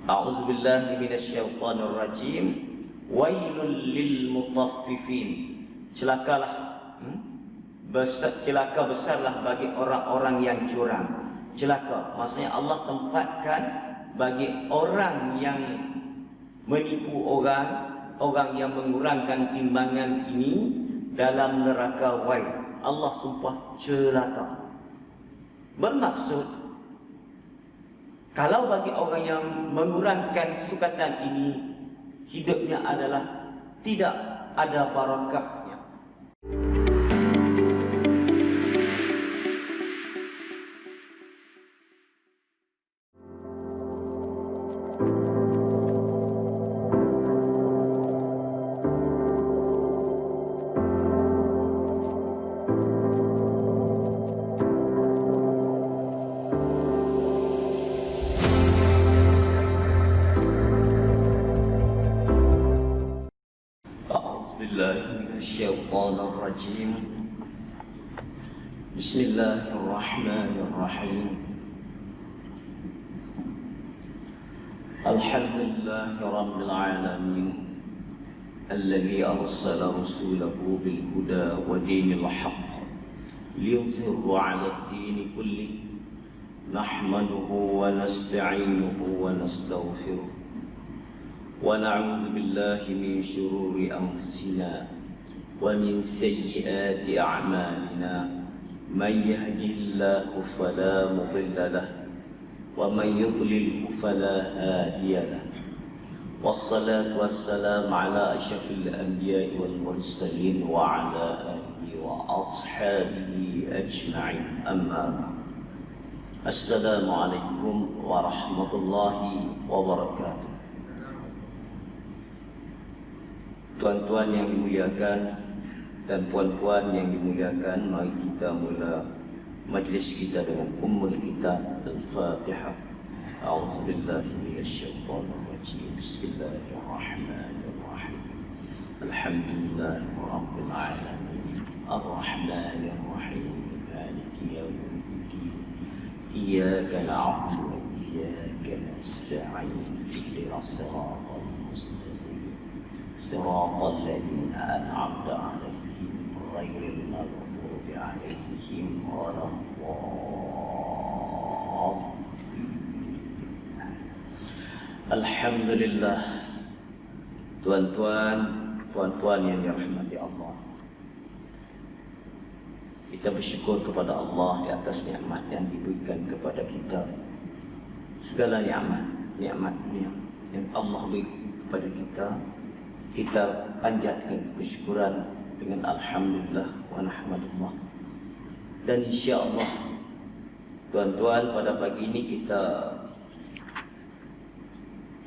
A'udzubillahi minasyaitonir rajim. Wailul lil mutaffifin. Celakalah, celaka besarlah bagi orang-orang yang curang. Celaka maksudnya Allah tempatkan bagi orang yang menipu orang yang mengurangkan timbangan ini dalam neraka wail. Allah sumpah celaka. Bermaksud, kalau bagi orang yang mengurangkan sukatan ini, hidupnya adalah tidak ada barakahnya. Bismillahirrahmanirrahim. Bismillahirrahmanirrahim. Alhamdulillahi rabbil alamin, alladzi arsala rasulahu bil huda wa dinil haqq liyuzhirahu 'ala ad-din kullih. Nahmaduhu wa nasta'inuhu wa nastaghfiruh. ونعوذ بالله من شرور أنفسنا ومن سيئات أعمالنا من يهده الله فلا مضل له ومن يضلل فلا هادي له والصلاة والسلام على أشرف الأنبياء والمرسلين وعلى آله وأصحابه أجمعين أما بعد. السلام عليكم ورحمة الله وبركاته. Tuan-tuan yang dimuliakan dan puan-puan yang dimuliakan, mari kita mula majlis kita dengan ummul kitab Al-Fatihah. A'udzubillahi minasyaitonir rajim. Bismillahirrahmanirrahim. Alhamdulillahirabbil alamin. Ar-Rahmanirrahim. Maliki yaumiddin. Iyyaka na'budu wa iyyaka nasta'in. Ihdinas siratal mustaqim. صراط الذين أنعمت عليهم غير المغضوب عليهم ولا الضالين. Alhamdulillah. Tuan-tuan, puan-puan yang dirahmati Allah, kita bersyukur kepada Allah di atas nikmat yang diberikan kepada kita. Segala nikmat yang Allah beri kepada kita panjatkan kesyukuran dengan alhamdulillah wa nahmadullah. Dan insya-Allah tuan-tuan, pada pagi ini kita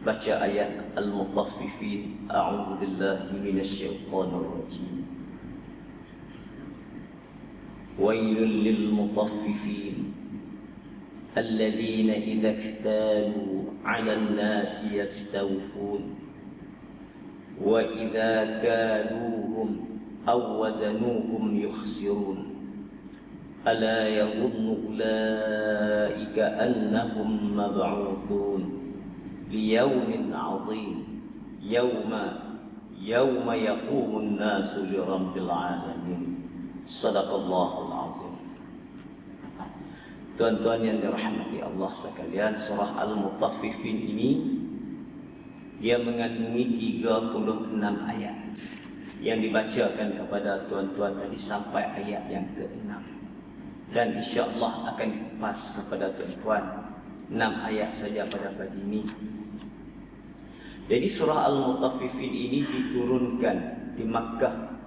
baca ayat Al-Mutaffifin. A'udzu billahi minasyaitonir rajim. Wailul lil mutaffifin alladzina idza iktalu 'alan nasi yastawfun wa idza kaluhum aw wazanuhum yukhsirun. Ala yadhunnu ulaika annahum mab'uthun liyawmin 'azim yawma yaqumun nasu lirabbil alamin. Sadaqallahul azim. Tuan-tuan yang dirahmati Allah sekalian, surah Al-Mutaffifin ini dia mengandungi 36 ayat yang dibacakan kepada tuan-tuan tadi sampai ayat yang ke-6. Dan insya-Allah akan dikupas kepada tuan-tuan 6 ayat saja pada pagi ini. Jadi surah Al-Mutaffifin ini diturunkan di Makkah.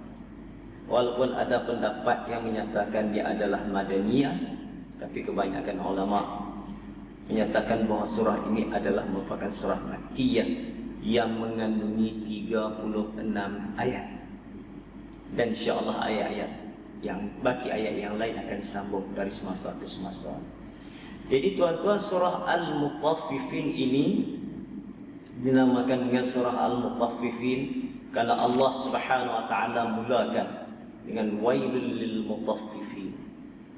Walaupun ada pendapat yang menyatakan dia adalah Madaniyah, tapi kebanyakan ulama menyatakan bahawa surah ini adalah merupakan surah Makkiyah yang mengandungi 36 ayat. Dan insya-Allah ayat-ayat yang baki ayat yang lain akan disambung dari semasa ke semasa. Jadi tuan-tuan, surah Al-Mutaffifin ini dinamakan dengan surah Al-Mutaffifin karena Allah Subhanahu wa taala mulakan dengan wailul lil mutaffifin.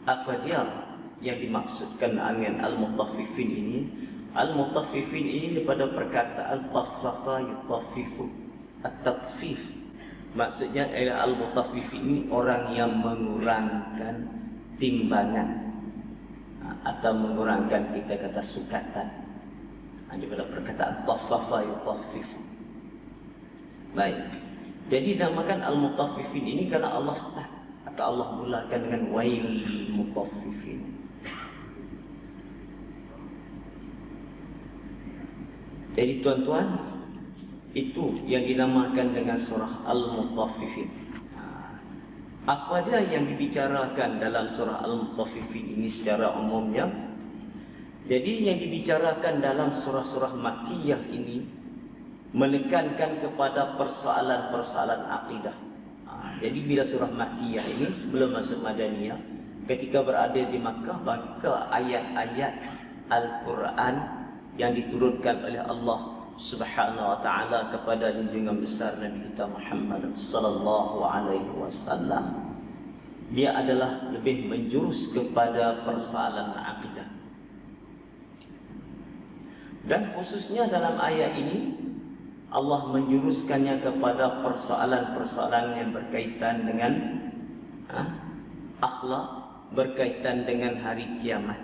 Apa dia yang dimaksudkan dengan Al-Mutaffifin ini? Al-mutaffifin ini daripada perkataan taffafa yutaffifu, at-tatfif. Maksudnya ialah al-mutaffifin ini orang yang mengurangkan timbangan atau mengurangkan, kita kata, sukatan. Daripada perkataan taffafa yutaffifu. Baik. Jadi dinamakan al-mutaffifin ini karena Allah start atau Allah mulakan dengan wailul mutaffifin. Jadi tuan-tuan, itu yang dinamakan dengan surah Al-Mutaffifin. Apa dia yang dibicarakan dalam surah Al-Mutaffifin ini secara umumnya? Jadi yang dibicarakan dalam surah-surah Makkiyah ini menekankan kepada persoalan-persoalan akidah. Jadi bila surah Makkiyah ini sebelum masuk Madaniyah, ketika berada di Makkah, maka ayat-ayat Al-Quran yang diturunkan oleh Allah Subhanahu wa taala kepada junjungan besar Nabi kita Muhammad sallallahu alaihi wasallam, dia adalah lebih menjurus kepada persoalan akidah. Dan khususnya dalam ayat ini Allah menjuruskannya kepada persoalan-persoalan yang berkaitan dengan akhlak, berkaitan dengan hari kiamat.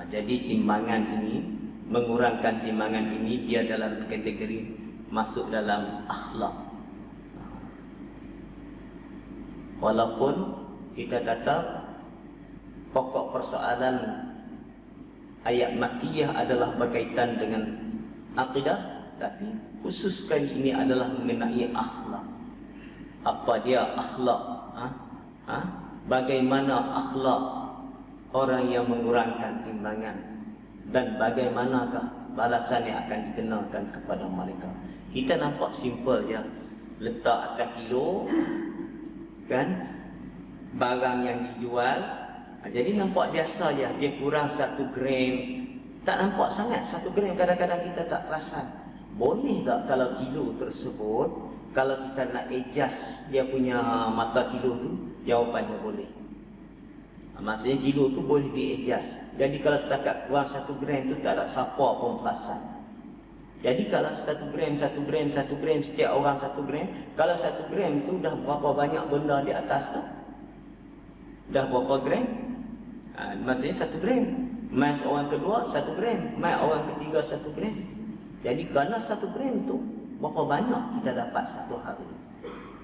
Jadi timbangan ini, mengurangkan timbangan ini, dia dalam kategori masuk dalam akhlak. Walaupun kita kata pokok persoalan ayat Makkiyah adalah berkaitan dengan akidah, tapi khusus kali ini adalah mengenai akhlak. Apa dia akhlak? Bagaimana akhlak orang yang mengurangkan timbangan? Dan bagaimanakah balasan yang akan dikenakan kepada mereka? Kita nampak simple je, letak atas kilo, kan, barang yang dijual. Jadi nampak biasa je, dia kurang 1 gram. Tak nampak sangat 1 gram, kadang-kadang kita tak perasan. Boleh tak kalau kilo tersebut, kalau kita nak adjust dia punya mata kilo tu? Jawapannya boleh. Maksudnya kilo tu boleh di-adjust. Jadi kalau setakat kurang 1 gram tu tak ada siapa pun perasan. Jadi kalau 1 gram, 1 gram, 1 gram, setiap orang 1 gram, kalau 1 gram tu dah berapa banyak benda di atas tu? Dah berapa gram? Maksudnya 1 gram. Mas orang kedua 1 gram, mas orang ketiga 1 gram. Jadi kerana 1 gram tu, berapa banyak kita dapat satu hari.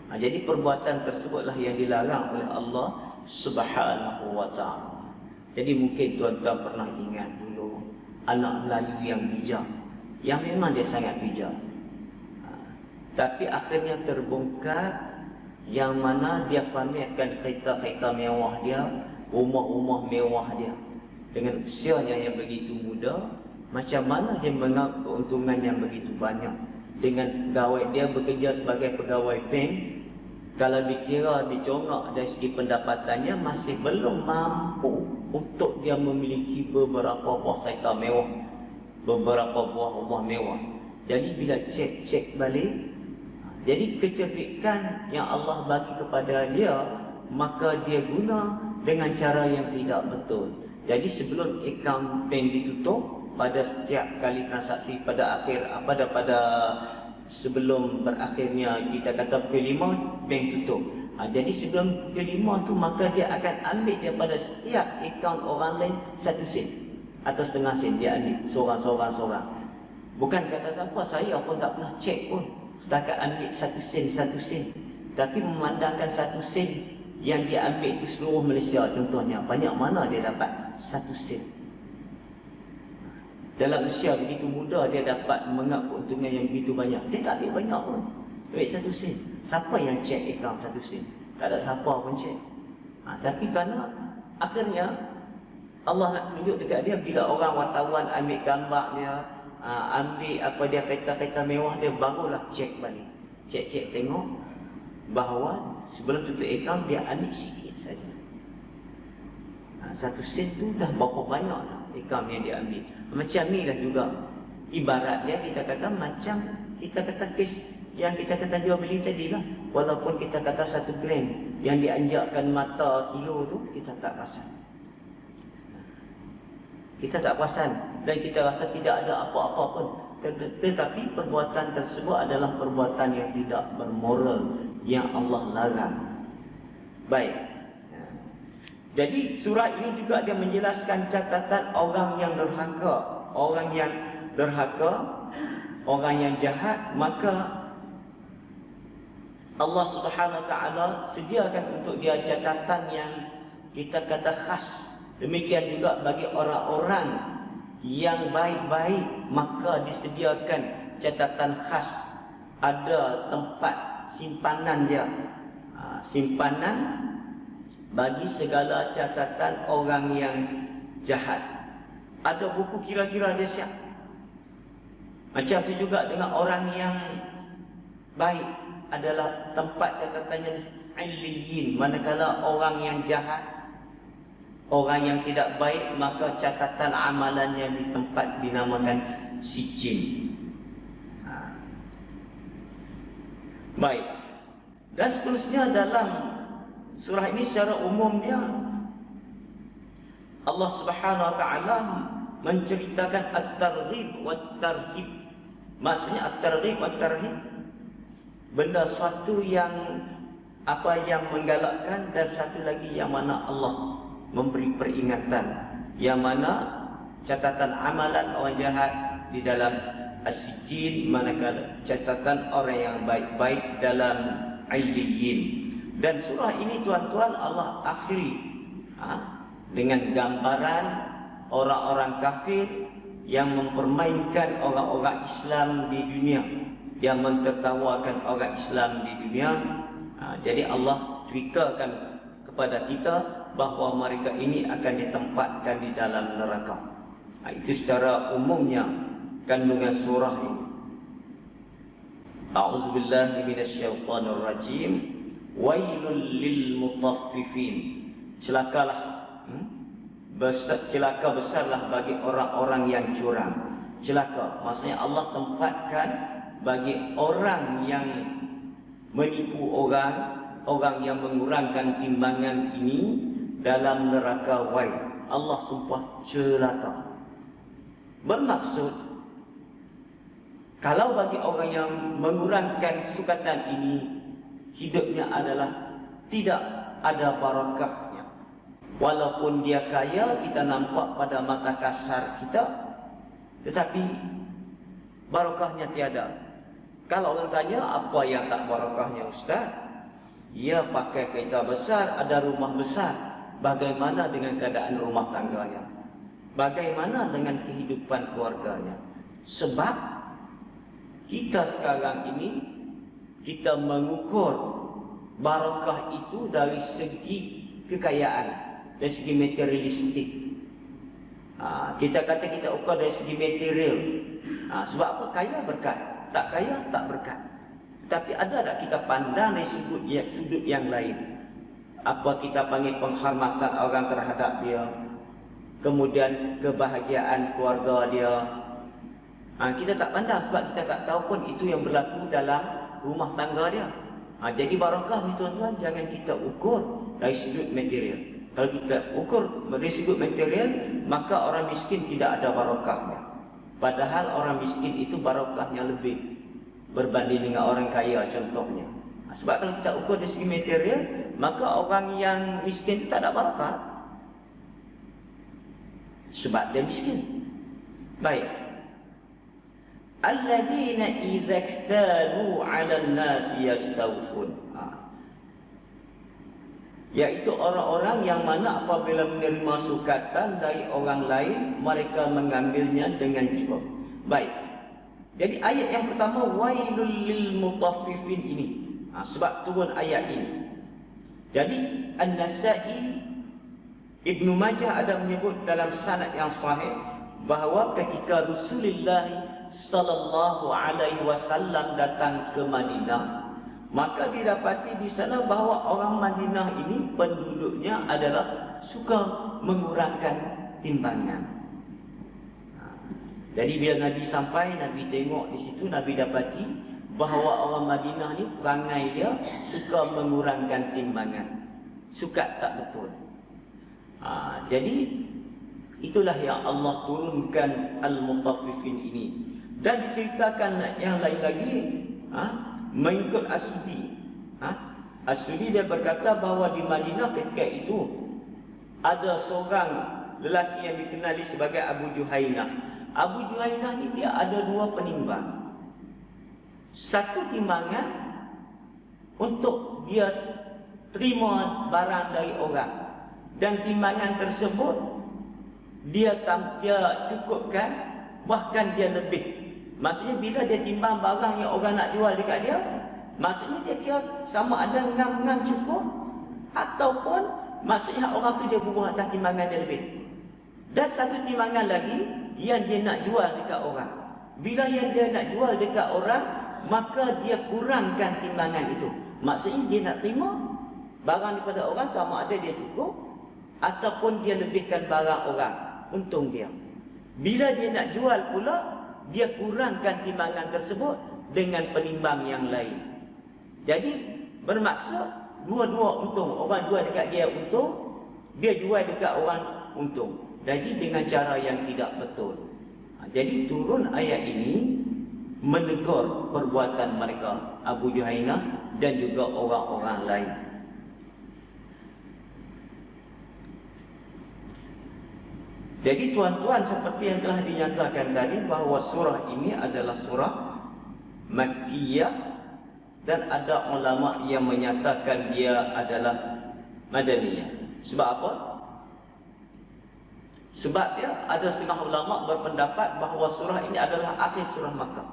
Jadi perbuatan tersebutlah yang dilarang oleh Allah Subhanahu wa ta'ala. Jadi mungkin tuan-tuan pernah ingat dulu anak Melayu yang bijak, yang memang dia sangat bijak, tapi akhirnya terbongkar, yang mana dia pamerkan kereta-kereta mewah dia, rumah-rumah mewah dia dengan usianya yang begitu muda. Macam mana dia mengaku keuntungan yang begitu banyak dengan pegawai dia bekerja sebagai pegawai bank. Kalau dikira, dicongak dari segi pendapatannya, masih belum mampu untuk dia memiliki beberapa buah kereta mewah, beberapa buah rumah mewah. Jadi bila cek balik, jadi kecerdikan yang Allah bagi kepada dia, maka dia guna dengan cara yang tidak betul. Jadi sebelum akaun bank ditutup, pada setiap kali transaksi pada akhir, pada sebelum berakhirnya kita kata pukul 5, bank tutup. Jadi sebelum pukul 5 tu, maka dia akan ambil daripada setiap akaun orang lain 1 sen atau setengah sen. Dia ambil seorang-seorang. Bukan kata siapa, saya pun tak pernah cek pun. Setakat ambil 1 sen. Tapi memandangkan 1 sen yang dia ambil itu seluruh Malaysia contohnya, banyak mana dia dapat 1 sen. Dalam usia begitu muda dia dapat mengaku keuntungan yang begitu banyak. Dia tak ambil banyak pun, ambil 1 sen. Siapa yang cek akaun 1 sen? Tak ada siapa pun cek. Tapi kerana akhirnya Allah nak tunjuk dekat dia, bila orang wartawan ambil gambar dia, ambil apa dia kereta-kereta mewah dia, barulah cek balik. Cek tengok bahawa sebelum tutup akaun dia ambil sikit saja. 1 sen tu dah berapa banyak dah akaun yang dia ambil. Macam ni lah juga ibarat dia, kita kata macam kita kata kes yang kita kata jual beli tadi lah. Walaupun kita kata 1 gram yang dianjakkan mata kilo tu, kita tak rasa. Kita tak perasan dan kita rasa tidak ada apa-apa pun. Tetapi perbuatan tersebut adalah perbuatan yang tidak bermoral, yang Allah larang. Baik. Jadi surah ini juga dia menjelaskan catatan orang yang derhaka. Orang yang derhaka, orang yang jahat, maka Allah Subhanahu Wa Taala sediakan untuk dia catatan yang kita kata khas. Demikian juga bagi orang-orang yang baik-baik, maka disediakan catatan khas. Ada tempat simpanan dia, simpanan bagi segala catatan orang yang jahat. Ada buku kira-kira dia siap. Macam tu juga dengan orang yang baik, adalah tempat catatannya illiyin. Manakala orang yang jahat, orang yang tidak baik, maka catatan amalannya di tempat dinamakan sijin. Baik. Dan seterusnya dalam surah ini secara umumnya Allah Subhanahu Wa Taala menceritakan at-targhib wat-tarhib. Maksudnya at-targhib wat-tarhib, benda suatu yang yang menggalakkan, dan satu lagi yang mana Allah memberi peringatan, yang mana catatan amalan orang jahat di dalam as-sijin, manakala catatan orang yang baik-baik dalam illiyin. Dan surah ini tuan-tuan Allah akhiri dengan gambaran orang-orang kafir yang mempermainkan orang-orang Islam di dunia, yang mentertawakan orang Islam di dunia. Jadi Allah ceritakan kepada kita bahawa mereka ini akan ditempatkan di dalam neraka. Itu secara umumnya kandungan surah ini. A'udzubillahi minasyaitonir rajim. Wailul lil mutaffifin. Celakalah, celaka besarlah bagi orang-orang yang curang. Celaka maksudnya Allah tempatkan bagi orang yang menipu orang, orang yang mengurangkan timbangan ini dalam neraka wail. Allah sumpah celaka. Bermaksud, kalau bagi orang yang mengurangkan sukatan ini, hidupnya adalah tidak ada barakahnya. Walaupun dia kaya, kita nampak pada mata kasar kita, tetapi barakahnya tiada. Kalau orang tanya, apa yang tak barakahnya Ustaz? Ia pakai kereta besar, ada rumah besar. Bagaimana dengan keadaan rumah tangganya? Bagaimana dengan kehidupan keluarganya? Sebab kita sekarang ini, kita mengukur barakah itu dari segi kekayaan, dari segi materialistik. Kita kata kita ukur dari segi material. Sebab apa? Kaya berkat, tak kaya tak berkat. Tapi ada tak kita pandang dari sudut yang lain? Apa kita panggil penghormatan orang terhadap dia, kemudian kebahagiaan keluarga dia. Kita tak pandang sebab kita tak tahu pun itu yang berlaku dalam rumah tangga dia. Jadi barakah ni tuan-tuan, jangan kita ukur dari sudut material. Kalau kita ukur dari sudut material, maka orang miskin tidak ada barakahnya. Padahal orang miskin itu barakahnya lebih berbanding dengan orang kaya contohnya. Sebab kalau kita ukur dari segi material, maka orang yang miskin itu tak ada barakah. Sebab dia miskin. Baik. Alladzina idza iktalu 'alan nasi yastawfun. Yaitu orang-orang yang mana apabila menerima sukatan dari orang lain, mereka mengambilnya dengan cukup. Baik. Jadi ayat yang pertama, wailul lil mutaffifin ini. Sebab turun ayat ini. Jadi An-Nasa'i, Ibnu Majah ada menyebut dalam sanad yang sahih bahawa ketika Rasulullah sallallahu alaihi wasallam datang ke Madinah, maka didapati di sana bahawa orang Madinah ini penduduknya adalah suka mengurangkan timbangan. Jadi bila Nabi sampai, Nabi tengok di situ, Nabi dapati bahawa orang Madinah ni perangai dia suka mengurangkan timbangan. Suka tak betul. Jadi Itulah yang Allah turunkan al-mutaffifin ini. Dan diceritakan yang lain lagi, mengikut As-Sudi. As-Sudi dia berkata bahawa di Madinah ketika itu ada seorang lelaki yang dikenali sebagai Abu Juhainah. Abu Juhainah ni dia ada dua penimbang. Satu timbangan untuk dia terima barang dari orang, dan timbangan tersebut dia cukupkan, bahkan dia lebih. Maksudnya bila dia timbang barang yang orang nak jual dekat dia, maksudnya dia kira sama ada ngam-ngam cukup, ataupun maksudnya orang tu dia bubuh atas timbangan dia lebih. Dan satu timbangan lagi yang dia nak jual dekat orang. Bila yang dia nak jual dekat orang, maka dia kurangkan timbangan itu. Maksudnya dia nak terima barang daripada orang sama ada dia cukup, ataupun dia lebihkan barang orang, untung dia. Bila dia nak jual pula, dia kurangkan timbangan tersebut dengan penimbang yang lain. Jadi bermaksud dua-dua untung. Orang jual dekat dia untung, dia jual dekat orang untung. Jadi dengan cara yang tidak betul. Jadi turun ayat ini menegur perbuatan mereka, Abu Juhainah dan juga orang-orang lain. Jadi tuan-tuan, seperti yang telah dinyatakan tadi bahawa surah ini adalah surah Makkiyah, dan ada ulama yang menyatakan dia adalah Madaniyah. Sebab apa? Sebab dia ada setengah ulama berpendapat bahawa surah ini adalah akhir surah Makkah.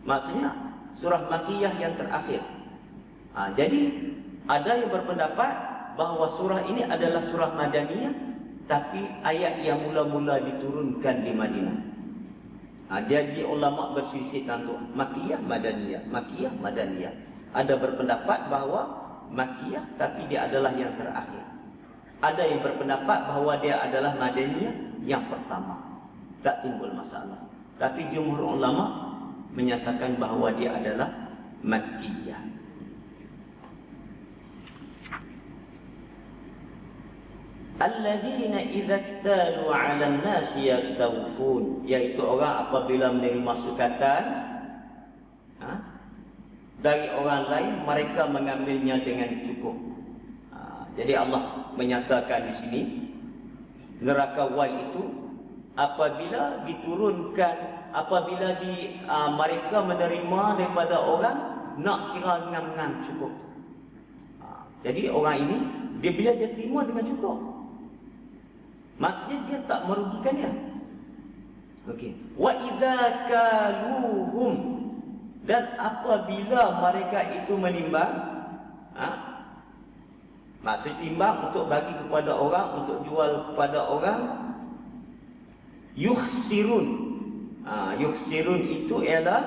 Maksudnya surah Makkiyah yang terakhir. Jadi ada yang berpendapat bahawa surah ini adalah surah Madaniyah, tapi ayat yang mula-mula diturunkan di Madinah. Jadi ulama berselisih tentang Makkiyah, Madaniyah, Makkiyah, Madaniyah. Ada berpendapat bahawa Makkiyah tapi dia adalah yang terakhir. Ada yang berpendapat bahawa dia adalah Madaniyah yang pertama. Tak timbul masalah. Tapi jumhur ulama menyatakan bahawa dia adalah Makkiyah. Alladzina idza iktalu 'alan nasi yastawfun, iaitu orang apabila menerima sukatan dari orang lain, mereka mengambilnya dengan cukup. Jadi Allah menyatakan di sini neraka wal itu apabila diturunkan, apabila mereka menerima daripada orang, nak kira ngam-ngam cukup. Jadi orang ini bila dia terima dengan cukup, maksudnya dia tak merugikan dia. Okey. Wa idza kaluhum, dan apabila mereka itu menimbang, maksud timbang untuk bagi kepada orang, untuk jual kepada orang, yukhsirun. Yukhsirun itu ialah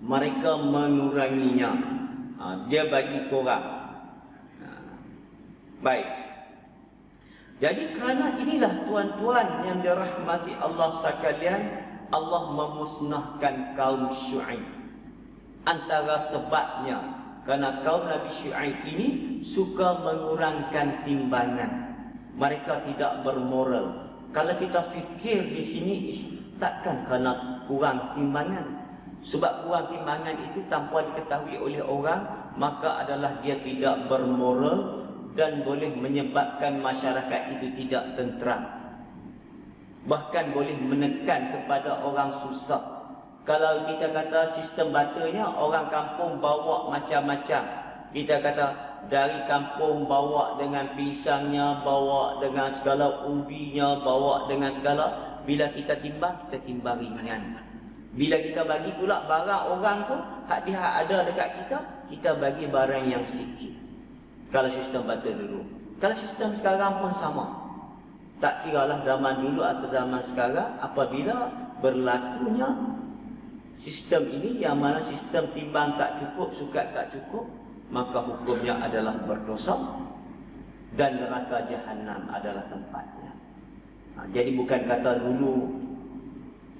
mereka menguranginya. Dia bagi korang. Baik. Jadi kerana inilah tuan-tuan yang dirahmati Allah sekalian, Allah memusnahkan kaum Syuaib. Antara sebabnya kerana kaum Nabi Syuaib ini suka mengurangkan timbangan. Mereka tidak bermoral. Kalau kita fikir di sini, takkan kerana kurang timbangan. Sebab kurang timbangan itu tanpa diketahui oleh orang, maka adalah dia tidak bermoral dan boleh menyebabkan masyarakat itu tidak tenteram. Bahkan boleh menekan kepada orang susah. Kalau kita kata sistem batanya, orang kampung bawa macam-macam. Kita kata dari kampung bawa dengan pisangnya, bawa dengan segala ubinya, bawa dengan segala. Bila kita timbang ringan. Bila kita bagi pula barang orang tu, hak dia ada dekat kita, kita bagi barang yang sikit. Kalau sistem bata dulu. Kalau sistem sekarang pun sama. Tak kiralah zaman dulu atau zaman sekarang, apabila berlakunya sistem ini yang mana sistem timbang tak cukup, sukat tak cukup, maka hukumnya adalah berdosa dan neraka Jahannam adalah tempatnya. Jadi bukan kata dulu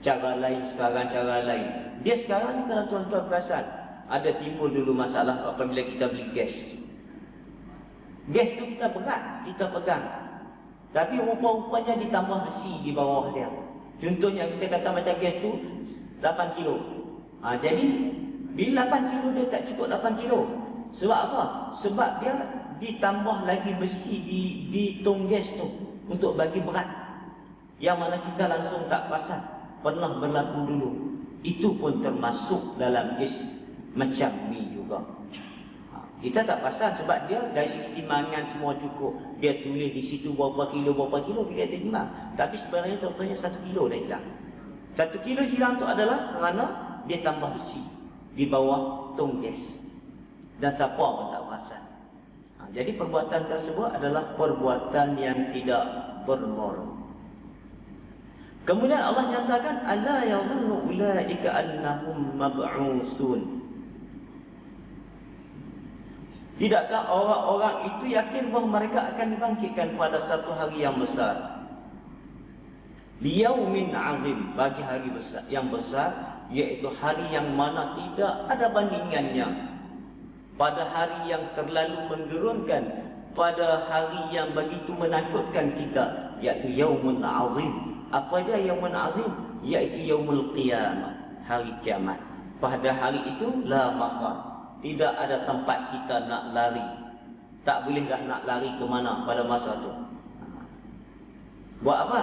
cara lain, sekarang cara lain. Dia sekarang ni kalau tuan-tuan perasan, ada timbul dulu masalah apabila kita beli gas. Gas tu kita berat, kita pegang. Tapi rupa-rupanya ditambah besi di bawah dia. Contohnya kita kata macam gas tu 8 kilo. Jadi bila 8 kilo dia tak cukup 8 kilo. Sebab apa? Sebab dia ditambah lagi besi di tong gas tu untuk bagi berat. Yang mana kita langsung tak perasan, pernah berlaku dulu. Itu pun termasuk dalam kes macam ni juga. Kita tak perasan sebab dia dari segi timbangan semua cukup. Dia tulis di situ berapa kilo kita timbang. Tapi sebenarnya contohnya 1 kilo dah hilang. 1 kilo hilang tu adalah kerana dia tambah besi di bawah tong gas. Dan siapa pun tak perasan. Jadi perbuatan tersebut adalah perbuatan yang tidak bermoral. Kemudian Allah nyatakan, ala yadhunnu ulaika annahum mab'usun. Tidakkah orang-orang itu yakin bahawa mereka akan dibangkitkan pada satu hari yang besar? Liyaumin azim, bagi hari besar yang besar, iaitu hari yang mana tidak ada bandingannya. Pada hari yang terlalu menggerunkan, pada hari yang begitu menakutkan kita, iaitu yaumun azim. Apa dia yaumun azim? Iaitu yaumul qiyamah, hari kiamat. Pada hari itu la mafar, tidak ada tempat kita nak lari. Tak boleh dah nak lari ke mana pada masa tu. Buat apa?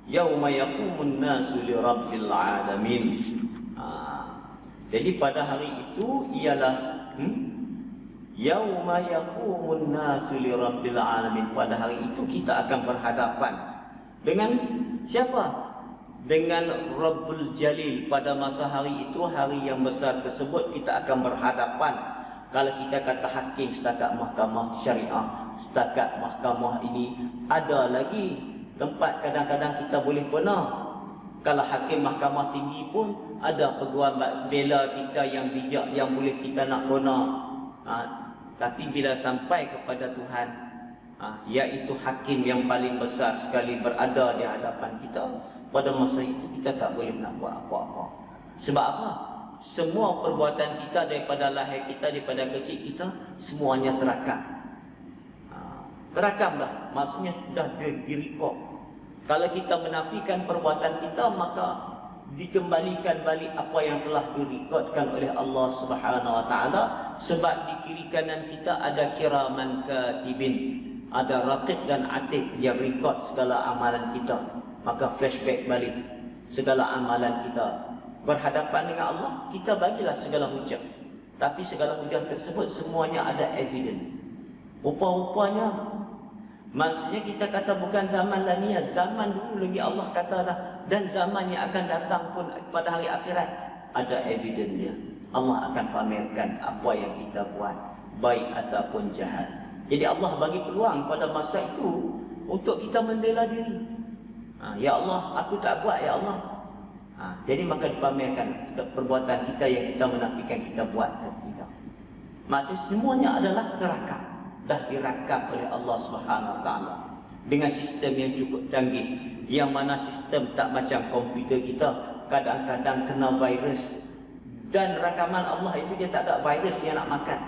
Yauma yaqumun nasu li rabbil alamin. Jadi pada hari itu ialah yauma yaqumun nasu li rabbil alamin. Pada hari itu kita akan berhadapan dengan siapa? Dengan Rabbul Jalil. Pada masa hari itu, hari yang besar tersebut, kita akan berhadapan. Kalau kita kata hakim setakat mahkamah syariah, setakat mahkamah ini, ada lagi tempat kadang-kadang kita boleh pernah. Kalau hakim mahkamah tinggi pun, ada peguam bela kita yang bijak, yang boleh kita nak guna. Tapi bila sampai kepada Tuhan, iaitu hakim yang paling besar sekali berada di hadapan kita, pada masa itu kita tak boleh nak buat apa-apa. Sebab apa? Semua perbuatan kita daripada lahir kita, daripada kecil kita, semuanya terakam. Terakam dah, maksudnya dah direkod. Kalau kita menafikan perbuatan kita, maka dikembalikan balik apa yang telah direkodkan oleh Allah Subhanahu Wa Taala. Sebab di kiri kanan kita ada kiraman katibin, ada raqib dan atid yang rekod segala amalan kita. Maka flashback balik segala amalan kita. Berhadapan dengan Allah, kita bagilah segala hujah. Tapi segala hujah tersebut semuanya ada evidence. Rupa-rupanya, maksudnya kita kata bukan zaman lanian, zaman dulu lagi Allah kata dah. Dan zaman yang akan datang pun pada hari akhirat ada evidence dia. Allah akan pamerkan apa yang kita buat, baik ataupun jahat. Jadi Allah bagi peluang pada masa itu untuk kita membela diri. Ya Allah, aku tak buat, ya Allah. Jadi maka dipamerkan perbuatan kita yang kita menafikan kita buat dan tidak. Maka semuanya adalah terakam, dah dirakam oleh Allah Subhanahu Wa Taala dengan sistem yang cukup canggih, yang mana sistem tak macam komputer kita, kadang-kadang kena virus. Dan rakaman Allah itu dia tak ada virus yang nak makan.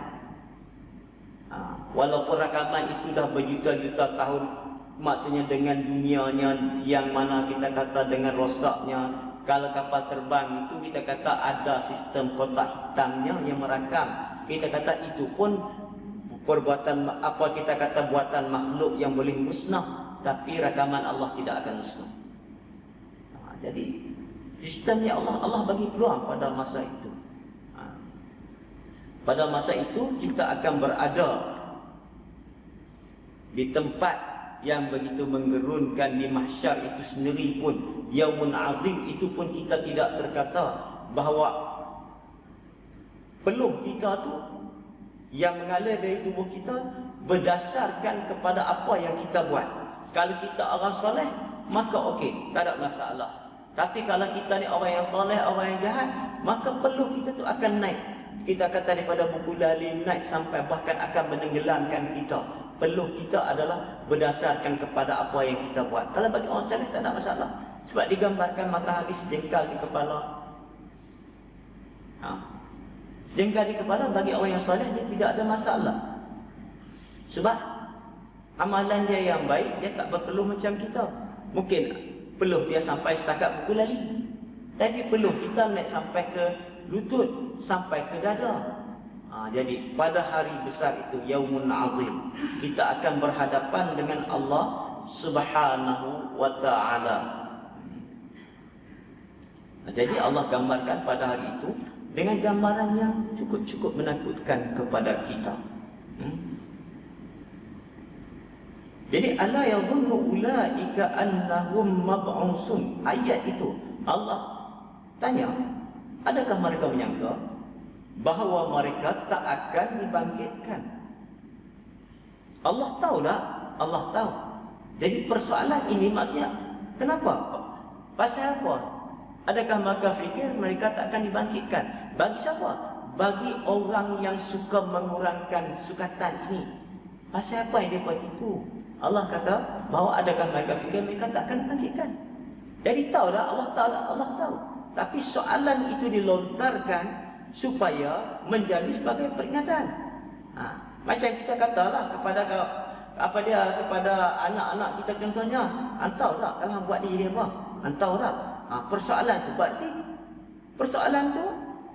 Walaupun rakaman itu dah berjuta-juta tahun, maksudnya dengan dunianya yang mana kita kata dengan rosaknya. Kalau kapal terbang itu kita kata ada sistem kotak hitamnya yang merakam. Kita kata itu pun perbuatan, apa kita kata buatan makhluk yang boleh musnah, tapi rakaman Allah tidak akan musnah. Jadi sistemnya Allah bagi peluang pada masa itu. Pada masa itu kita akan berada di tempat yang begitu menggerunkan, di mahsyar itu sendiri pun, yaumun azim itu pun kita tidak terkata bahawa peluh kita tu yang mengalir dari tubuh kita berdasarkan kepada apa yang kita buat. Kalau kita orang soleh, maka okey, tak ada masalah. Tapi kalau kita ni orang yang soleh, orang yang jahat, maka peluh kita tu akan naik. Kita kata daripada buku lalin naik sampai bahkan akan menenggelamkan kita. Peluh kita adalah berdasarkan kepada apa yang kita buat. Kalau bagi orang saleh tak ada masalah. Sebab digambarkan matahari sejengkal di kepala. Sejengkal di kepala bagi orang yang saleh dia tidak ada masalah. Sebab Amalan dia yang baik, dia tak perlu macam kita. Mungkin peluh dia sampai setakat buku lali, tapi peluh kita naik sampai ke lutut, sampai ke dada. Jadi pada hari besar itu, Yaumun Azim, kita akan berhadapan dengan Allah Subhanahu wa ta'ala. Jadi Allah gambarkan pada hari itu dengan gambaran yang cukup-cukup menakutkan kepada kita. Jadi ala yadhunnu ulaika annahum mab'usun. Ayat itu Allah tanya, adakah mereka menyangka bahawa mereka tak akan dibangkitkan? Allah tahu tak? Allah tahu. Jadi persoalan ini maksudnya kenapa? Pasal apa? Adakah mereka fikir mereka tak akan dibangkitkan? Bagi siapa? Bagi orang yang suka mengurangkan sukatan ini. Pasal apa yang dia buat tipu? Allah kata bahawa adakah mereka fikir mereka tak akan dibangkitkan? Jadi tahu tak? Allah tahu tak? Allah tahu. Tapi soalan itu dilontarkan supaya menjadi sebagai peringatan. Macam kita katalah kepada kepada anak-anak kita contohnya, tahu tak kalau buat dia apa? Tahu tak? Persoalan tu berarti persoalan tu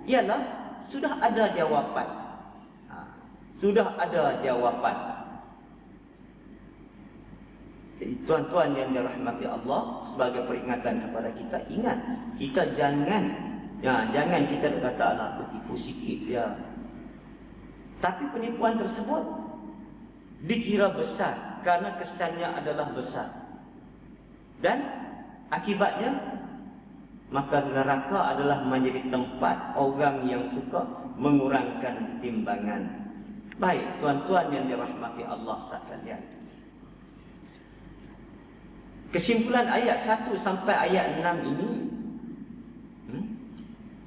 ialah sudah ada jawapan. Sudah ada jawapan. Jadi tuan-tuan yang dirahmati Allah, sebagai peringatan kepada kita, ingat, kita jangan kita kata alah aku tipu sikit dia. Tapi penipuan tersebut dikira besar karena kesannya adalah besar. Dan akibatnya maka neraka adalah menjadi tempat orang yang suka mengurangkan timbangan. Baik, tuan-tuan yang dirahmati Allah sekalian. Kesimpulan ayat 1 sampai ayat 6 ini,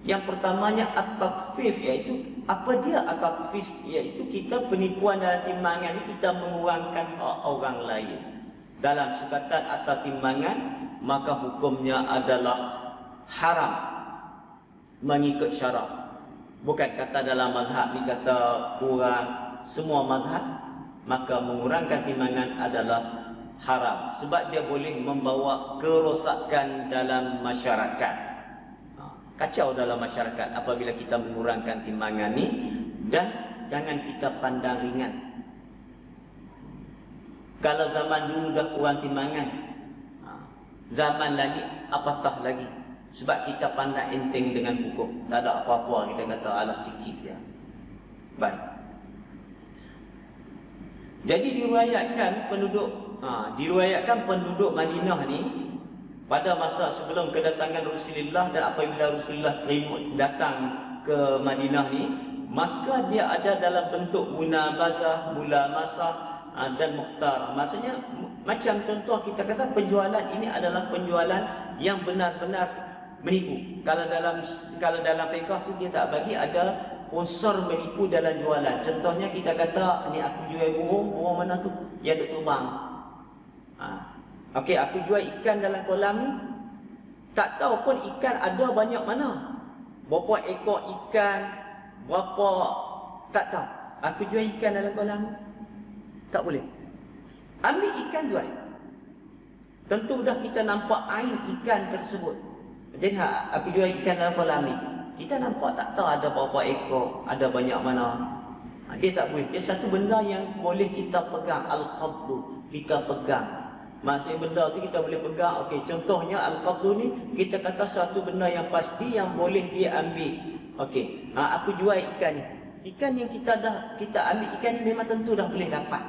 yang pertamanya at-takfif, iaitu apa dia at-takfif? Iaitu kita penipuan dalam timbangan ini, kita mengurangkan hak orang lain dalam sukatan atau timbangan, maka hukumnya adalah haram mengikut syarak. Bukan kata dalam mazhab ni kata kurang, semua mazhab, maka mengurangkan timbangan adalah haram sebab dia boleh membawa kerosakan dalam masyarakat. Kacau dalam masyarakat apabila kita mengurangkan timbangan ni, dan jangan kita pandang ringan. Kalau zaman dulu dah kurang timbangan, zaman lagi apatah lagi, sebab kita pandang enteng dengan hukum. Tak ada apa-apa, kita kata alas sikit dia. Baik. Jadi diriwayatkan penduduk Madinah ni pada masa sebelum kedatangan Rasulullah, dan apabila Rasulullah datang ke Madinah ni, maka dia ada dalam bentuk munabazah, mulamasah dan mukhtar. Maksudnya macam contoh kita kata penjualan ini adalah penjualan yang benar-benar menipu. Kalau dalam fiqh tu dia tak bagi ada unsur menipu dalam jualan. Contohnya kita kata ni aku jual burung mana tu? Yang duk terbang. Okey, aku jual ikan dalam kolam ni. Tak tahu pun ikan ada banyak mana. Berapa ekor ikan, berapa, tak tahu. Aku jual ikan dalam kolam ni. Tak boleh. Ambil ikan jual. Tentu dah kita nampak ain ikan tersebut. Jadi aku jual ikan dalam kolam ni, kita nampak tak tahu ada berapa ekor, ada banyak mana. Dia tak boleh. Dia satu benda yang boleh kita pegang, al-qabdu, kita pegang. Maksudnya benda tu kita boleh pegang. Okey, contohnya al-qabdu ni kita kata satu benda yang pasti yang boleh dia ambil. Okey, aku jual ikan ni. Ikan yang kita ambil ikan ni memang tentu dah boleh dapat.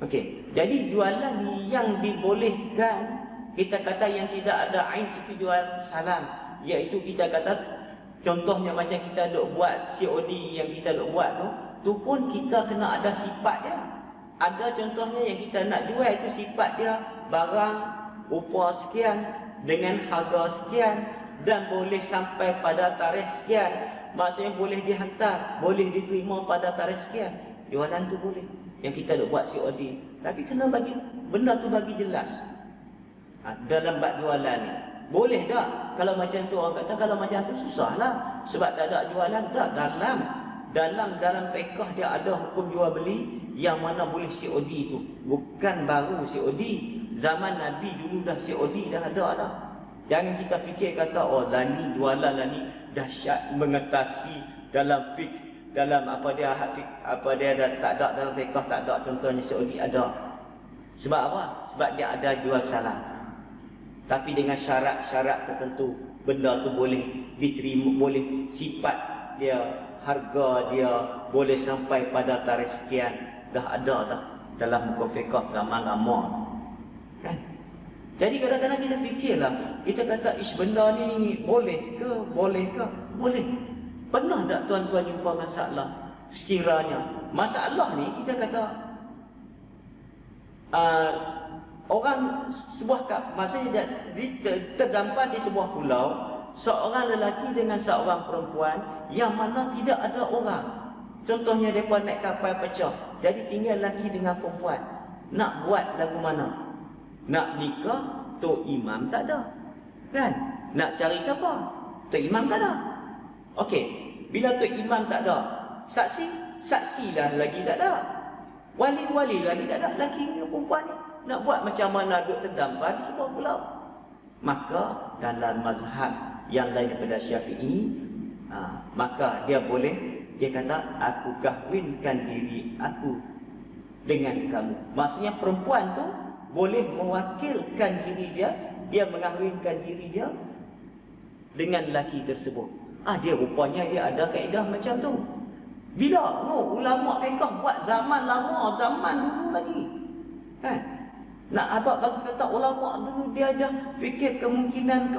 Okey, jadi jualan yang dibolehkan, kita kata yang tidak ada ain itu jual salam, iaitu kita kata contohnya macam kita duk buat COD yang kita duk buat tu pun kita kena ada sifat dia. Ada contohnya yang kita nak jual itu sifat dia barang upah sekian dengan harga sekian dan boleh sampai pada tarikh sekian. Maksudnya boleh dihantar, boleh diterima pada tarikh sekian. Jualan tu boleh. Yang kita duk buat COD. Tapi kena bagi benda tu bagi jelas. Dalam bab jualan ni boleh tak? Kalau macam tu orang kata kalau macam tu susahlah sebab tak ada jualan. Tak, dalam fiqh dia ada hukum jual beli yang mana boleh COD tu. Bukan baru COD. Zaman Nabi dulu dah COD dah ada dah. Jangan kita fikir kata oh lani jualan lani dahsyat mengatasi dalam fiqh, dalam apa dia dah tak ada dalam fiqh tak ada contohnya COD ada. Sebab apa? Sebab dia ada jual salam. Tapi dengan syarat-syarat tertentu, benda tu boleh diterima, boleh sifat dia, harga dia boleh sampai pada tarikh sekian. Dah ada dah dalam hukum fiqh zaman lama. Kan? Jadi kadang-kadang kita fikirlah, kita kata ish benda ni boleh ke? Boleh ke? Boleh. Pernah tak tuan-tuan jumpa masalah sekiranya masalah ni kita kata orang sebuah maksudnya terdampar di sebuah pulau seorang lelaki dengan seorang perempuan yang mana tidak ada orang. Contohnya mereka naik kapal pecah, jadi tinggal lelaki dengan perempuan. Nak buat lagu mana? Nak nikah, Tok Imam tak ada. Kan? Nak cari siapa? Tok Imam tak ada. Okey, bila Tok Imam tak ada, saksi lah lagi tak ada. Wali lagi tak ada. Lelaki dengan perempuan ni nak buat macam mana duduk terdampar di sebuah pulau. Maka dalam mazhab yang lain daripada Syafi'i, maka dia boleh, dia kata aku kahwinkan diri aku dengan kamu. Maksudnya perempuan tu boleh mewakilkan diri dia, dia mengahwinkan diri dia dengan lelaki tersebut. Dia rupanya dia ada kaedah macam tu. Bila? Ulama fiqh buat zaman lama, zaman dulu lagi. Kan? Nak abang bagi kata ulama dulu dia ada fikir kemungkinan.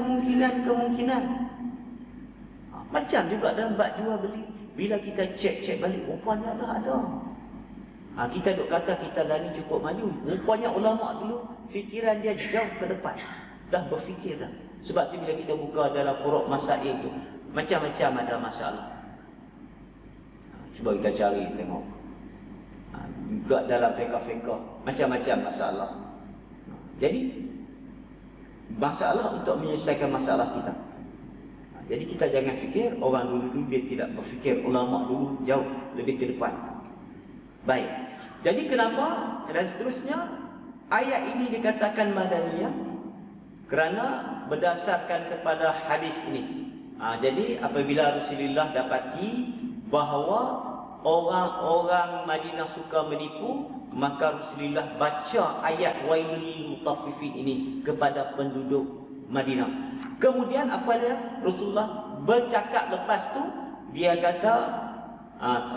Macam juga dalam bab jual beli. Bila kita cek balik, rupanya dah ada. Kita duk kata kita dah ni cukup maju. Rupanya ulama dulu fikiran dia jauh ke depan. Dah berfikir dah. Sebab tu bila kita buka dalam furuk masail tu, macam-macam ada masalah. Cuba kita cari tengok. Juga dalam fiqh macam-macam masalah. Jadi masalah untuk menyelesaikan masalah kita. Jadi kita jangan fikir orang dulu dia tidak berfikir, ulama dulu jauh lebih ke depan. Baik. Jadi kenapa? Dan seterusnya ayat ini dikatakan madaniyah kerana berdasarkan kepada hadis ini. Jadi apabila Rasulullah dapati bahawa orang-orang Madinah suka menipu, maka Rasulullah baca ayat wailul lil mutaffifin ini kepada penduduk Madinah. Kemudian apa dia? Rasulullah bercakap lepas tu, dia kata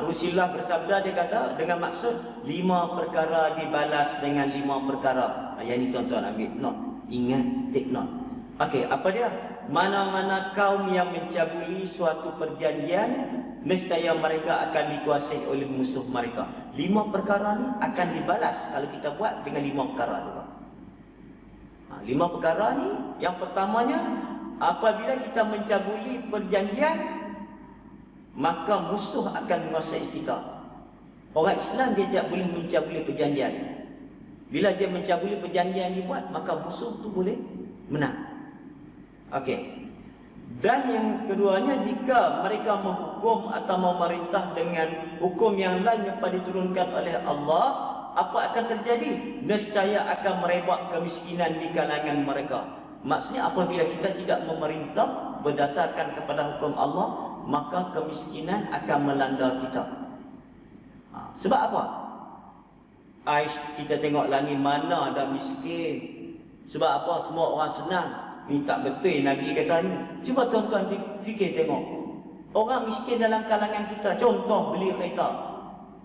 Rasulullah bersabda, dia kata dengan maksud 5 perkara dibalas dengan 5 perkara. Yang ini tuan-tuan ambil note, ingat, take note. Okey, apa dia? Mana-mana kaum yang mencabuli suatu perjanjian, nescaya mereka akan dikuasai oleh musuh mereka. 5 perkara ni akan dibalas kalau kita buat dengan 5 perkara juga. 5 perkara ni, yang pertamanya, apabila kita mencabuli perjanjian, maka musuh akan menguasai kita. Orang Islam dia tidak boleh mencabuli perjanjian. Bila dia mencabuli perjanjian dibuat, maka musuh tu boleh menang. Okey. Dan yang keduanya, jika mereka menghukum atau memerintah dengan hukum yang lain yang diturunkan oleh Allah, apa akan terjadi? Nescaya akan merebak kemiskinan di kalangan mereka. Maksudnya apabila kita tidak memerintah berdasarkan kepada hukum Allah, maka kemiskinan akan melanda kita. Sebab apa? Kita tengok langit mana ada miskin. Sebab apa? Semua orang senang. Ni tak betul Nabi kata ni. Cuba tuan-tuan fikir tengok. Orang miskin dalam kalangan kita, contoh beli kereta.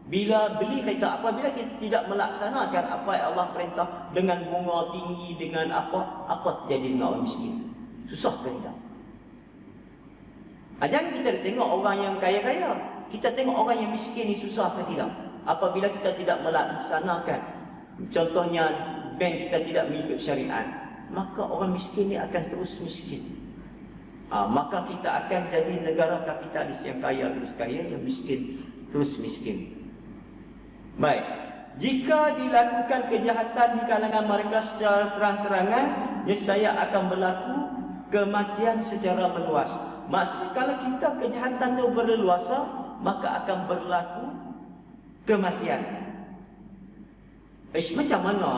Bila beli kereta, apabila kita tidak melaksanakan apa yang Allah perintah dengan bunga tinggi, dengan apa terjadi dengan orang miskin? Susah ke tidak? Jangan kita tengok orang yang kaya-kaya. Kita tengok orang yang miskin ni susah ke tidak? Apabila kita tidak melaksanakan, contohnya bank kita tidak mengikut syariat, maka orang miskin ni akan terus miskin. Maka kita akan jadi negara kapitalis yang kaya terus kaya, yang miskin terus miskin. Baik, jika dilakukan kejahatan di kalangan mereka secara terang-terangan, nescaya akan berlaku kematian secara meluas. Maksudnya kalau kita kejahatan itu berleluasa, maka akan berlaku kematian. Macam mana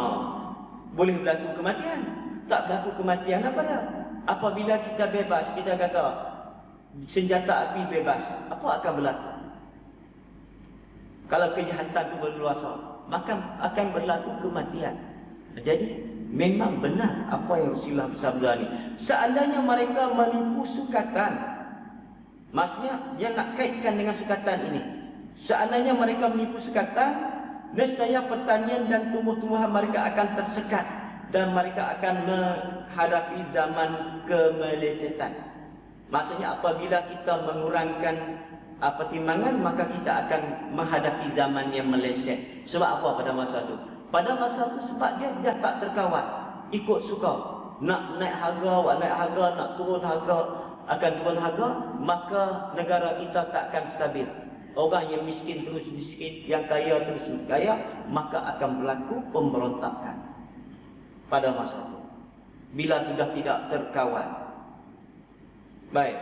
boleh berlaku kematian? Tak berlaku kematian apa dia? Apabila kita bebas, kita kata senjata api bebas, apa akan berlaku? Kalau kejahatan itu berluasa, maka akan berlaku kematian. Jadi memang benar apa yang Rasulullah bersabda ni. Seandainya mereka menipu sukatan, maksudnya dia nak kaitkan dengan sukatan ini. Seandainya mereka menipu sukatan, nescaya pertanian dan tumbuh-tumbuhan mereka akan tersekat dan mereka akan menghadapi zaman kemelesetan. Maksudnya apabila kita mengurangkan pertimbangan, maka kita akan menghadapi zaman yang meleset. Sebab apa pada masa itu? Pada masa itu sebab dia tak terkawal, ikut suka. Nak naik harga, naik harga, nak turun harga, akan turun harga, maka negara kita tak akan stabil. Orang yang miskin terus miskin, yang kaya terus kaya, maka akan berlaku pemberontakan pada masa itu bila sudah tidak terkawal. Baik.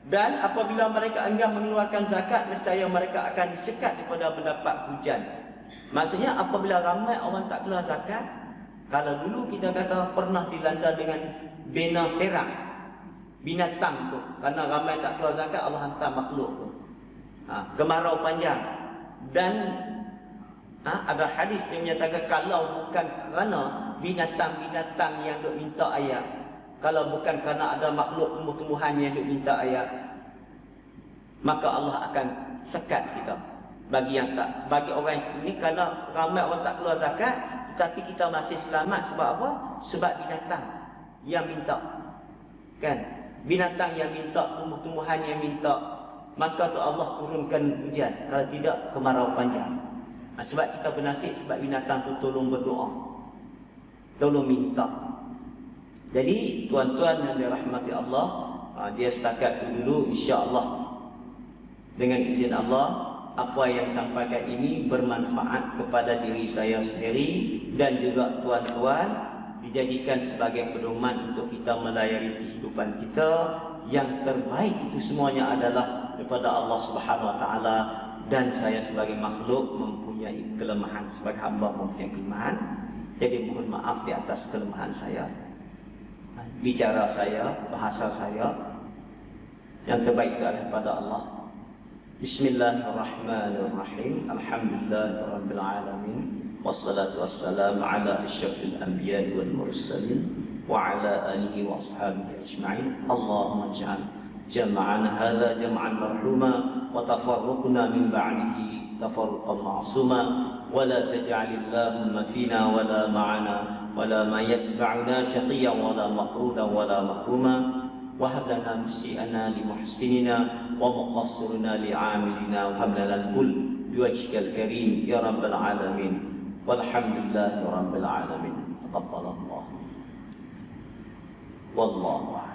Dan apabila mereka enggan mengeluarkan zakat, nescaya mereka akan disekat daripada mendapat hujan. Maksudnya apabila ramai orang tak keluar zakat, kalau dulu kita kata pernah dilanda dengan bena perang, binatang tu, kerana ramai tak keluar zakat, Allah hantar makhluk tu. Kemarau panjang. Dan ada hadis yang menyatakan kalau bukan kerana binatang-binatang yang duk minta air, kalau bukan kerana ada makhluk tumbuh-tumbuhan yang duk minta air, maka Allah akan sekat kita. Bagi yang tak, bagi orang ini, kerana ramai orang tak keluar zakat, tetapi kita masih selamat. Sebab apa? Sebab binatang yang minta, kan? Binatang yang minta, tumbuh-tumbuhan yang minta, maka tu Allah turunkan hujan. Kalau tidak, kemarau panjang. Sebab kita bernasib, sebab binatang tu tolong berdoa, tolong minta. Jadi tuan-tuan yang dirahmati Allah, dia setakat itu dulu. InsyaAllah dengan izin Allah, apa yang sampaikan ini bermanfaat kepada diri saya sendiri dan juga tuan-tuan, dijadikan sebagai pedoman untuk kita melayari kehidupan kita. Yang terbaik itu semuanya adalah daripada Allah Subhanahu Wa Taala, dan saya sebagai makhluk mempunyai kelemahan, sebagai hamba mempunyai kelemahan. Jadi mohon maaf di atas kelemahan saya, bicara saya, bahasa saya. Yang terbaik itu adalah daripada Allah. Bismillahirrahmanirrahim. Alhamdulillahirabbil alamin. Wassalatu wassalamu ala asyrafil anbiya'i wal mursalin wa ala alihi wa ashabihi ajma'in. Allahumma ij'al jam'ana hadza jam'an marhuma wa tafarruqna min ba'dihi tafarruqan ma'suma wa la taj'alillahumma fina wa la ma'ana wa la ma yatba'una shaqiyyan wa la maqrudan wa la mahruma. وهب لنا مسيئنا لمحسننا ومقصرنا لعاملنا وهب لنا الكل بوجهك الكريم يا رب العالمين والحمد لله رب العالمين. تقبل الله والله أعلم.